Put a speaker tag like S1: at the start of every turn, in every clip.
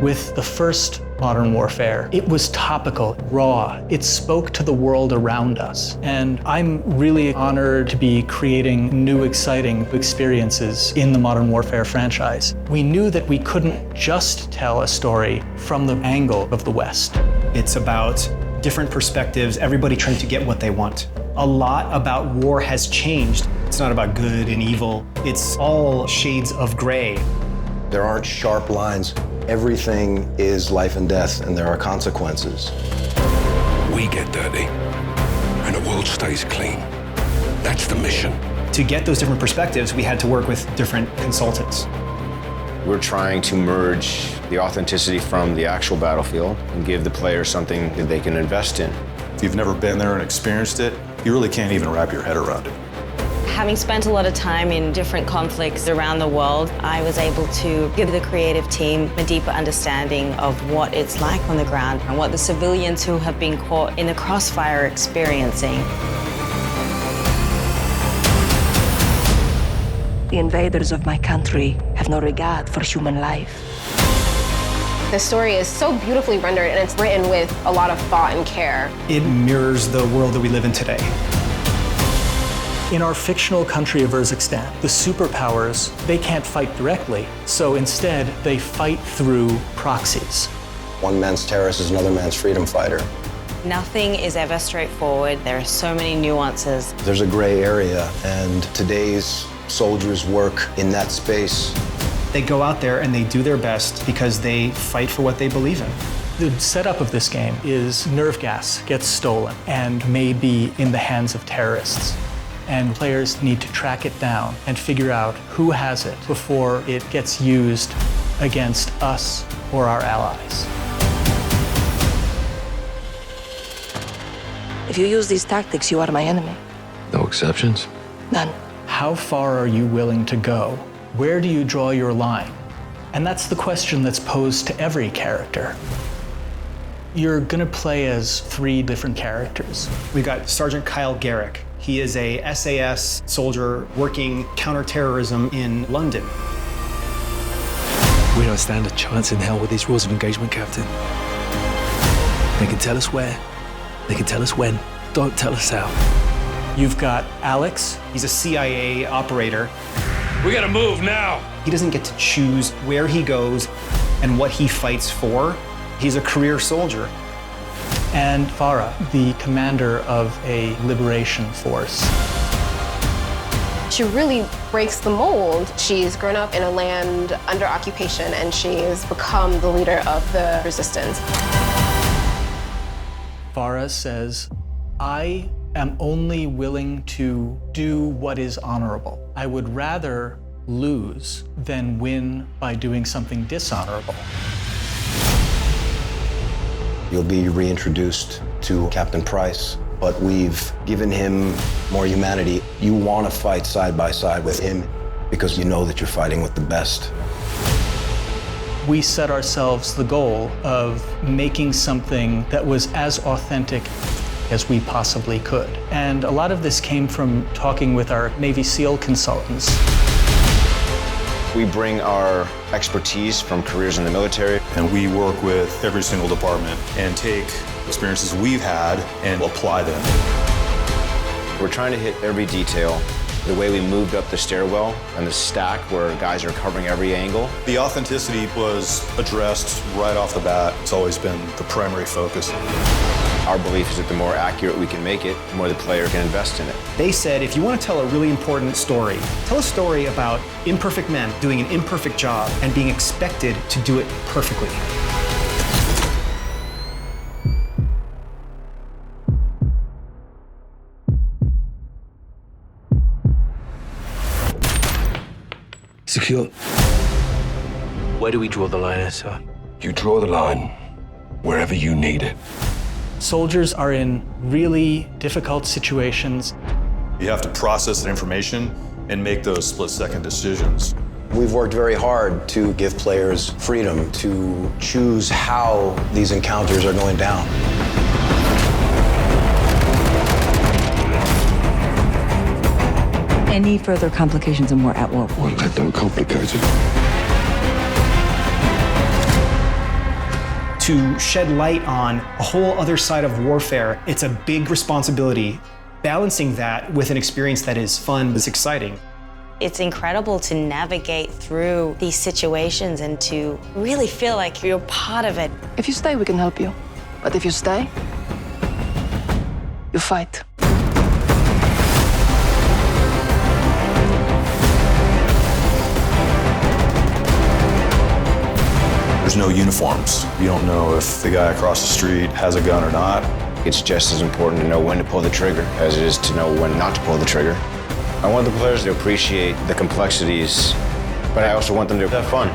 S1: With the first Modern Warfare, it was topical, raw. It spoke to the world around us. And I'm really honored to be creating new, exciting experiences in the Modern Warfare franchise. We knew that we couldn't just tell a story from the angle of the West.
S2: It's about different perspectives, everybody trying to get what they want. A lot about war has changed. It's not about good and evil. It's all shades of gray.
S3: There aren't sharp lines. Everything is life and death, and there are consequences.
S4: We get dirty, and the world stays clean. That's the mission.
S2: To get those different perspectives, we had to work with different consultants.
S5: We're trying to merge the authenticity from the actual battlefield and give the player something that they can invest in.
S6: If you've never been there and experienced it, you really can't even wrap your head around it.
S7: Having spent a lot of time in different conflicts around the world, I was able to give the creative team a deeper understanding of what it's like on the ground and what the civilians who have been caught in the crossfire are experiencing.
S8: The invaders of my country have no regard for human life.
S9: The story is so beautifully rendered, and it's written with a lot of thought and care.
S2: It mirrors the world that we live in today.
S1: In our fictional country of Urzikstan, the superpowers, they can't fight directly, so instead they fight through proxies.
S3: One man's terrorist is another man's freedom fighter.
S7: Nothing is ever straightforward. There are so many nuances.
S3: There's a gray area, and today's soldiers work in that space.
S2: They go out there and they do their best because they fight for what they believe in.
S1: The setup of this game is nerve gas gets stolen and may be in the hands of terrorists. And players need to track it down and figure out who has it before it gets used against us or our allies.
S8: If you use these tactics, you are my enemy.
S4: No exceptions?
S8: None.
S1: How far are you willing to go? Where do you draw your line? And that's the question that's posed to every character. You're gonna play as 3 different characters.
S2: We've got Sergeant Kyle Garrick. He is a SAS soldier working counterterrorism in London.
S10: We don't stand a chance in hell with these rules of engagement, Captain. They can tell us where, they can tell us when, don't tell us how.
S1: You've got Alex.
S2: He's a CIA operator.
S4: We gotta move now!
S2: He doesn't get to choose where he goes and what he fights for. He's a career soldier.
S1: And Farah, the commander of a liberation force.
S9: She really breaks the mold. She's grown up in a land under occupation, and she's become the leader of the resistance.
S1: Farah says, I am only willing to do what is honorable. I would rather lose than win by doing something dishonorable.
S3: You'll be reintroduced to Captain Price, but we've given him more humanity. You want to fight side by side with him because you know that you're fighting with the best.
S1: We set ourselves the goal of making something that was as authentic as we possibly could. And a lot of this came from talking with our Navy SEAL consultants.
S5: We bring our expertise from careers in the military.
S6: And we work with every single department and take experiences we've had and apply them.
S5: We're trying to hit every detail. The way we moved up the stairwell and the stack where guys are covering every angle.
S6: The authenticity was addressed right off the bat. It's always been the primary focus.
S5: Our belief is that the more accurate we can make it, the more the player can invest in it.
S2: They said, if you want to tell a really important story, tell a story about imperfect men doing an imperfect job and being expected to do it perfectly.
S10: Secure. Where do we draw the line, sir?
S4: You draw the line wherever you need it.
S1: Soldiers are in really difficult situations.
S6: You have to process that information and make those split-second decisions.
S3: We've worked very hard to give players freedom to choose how these encounters are going down.
S8: Any further complications and we're at war.
S4: Won't let them complicate it.
S2: to shed light on a whole other side of warfare. It's a big responsibility. Balancing that with an experience that is fun, is exciting.
S7: It's incredible to navigate through these situations and to really feel like you're part of it.
S8: If you stay, we can help you. But if you stay, you fight.
S6: There's no uniforms. You don't know if the guy across the street has a gun or not.
S5: It's just as important to know when to pull the trigger as it is to know when not to pull the trigger. I want the players to appreciate the complexities, but I also want them to have fun.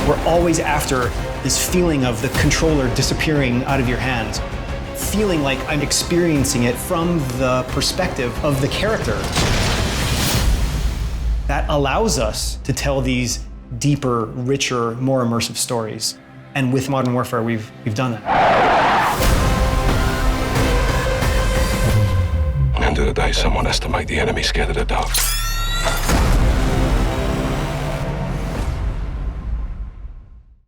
S2: We're always after this feeling of the controller disappearing out of your hands, feeling like I'm experiencing it from the perspective of the character. That allows us to tell these deeper, richer, more immersive stories. And with Modern Warfare, we've done that.
S4: End of the day, someone has to make the enemy scared of the dark.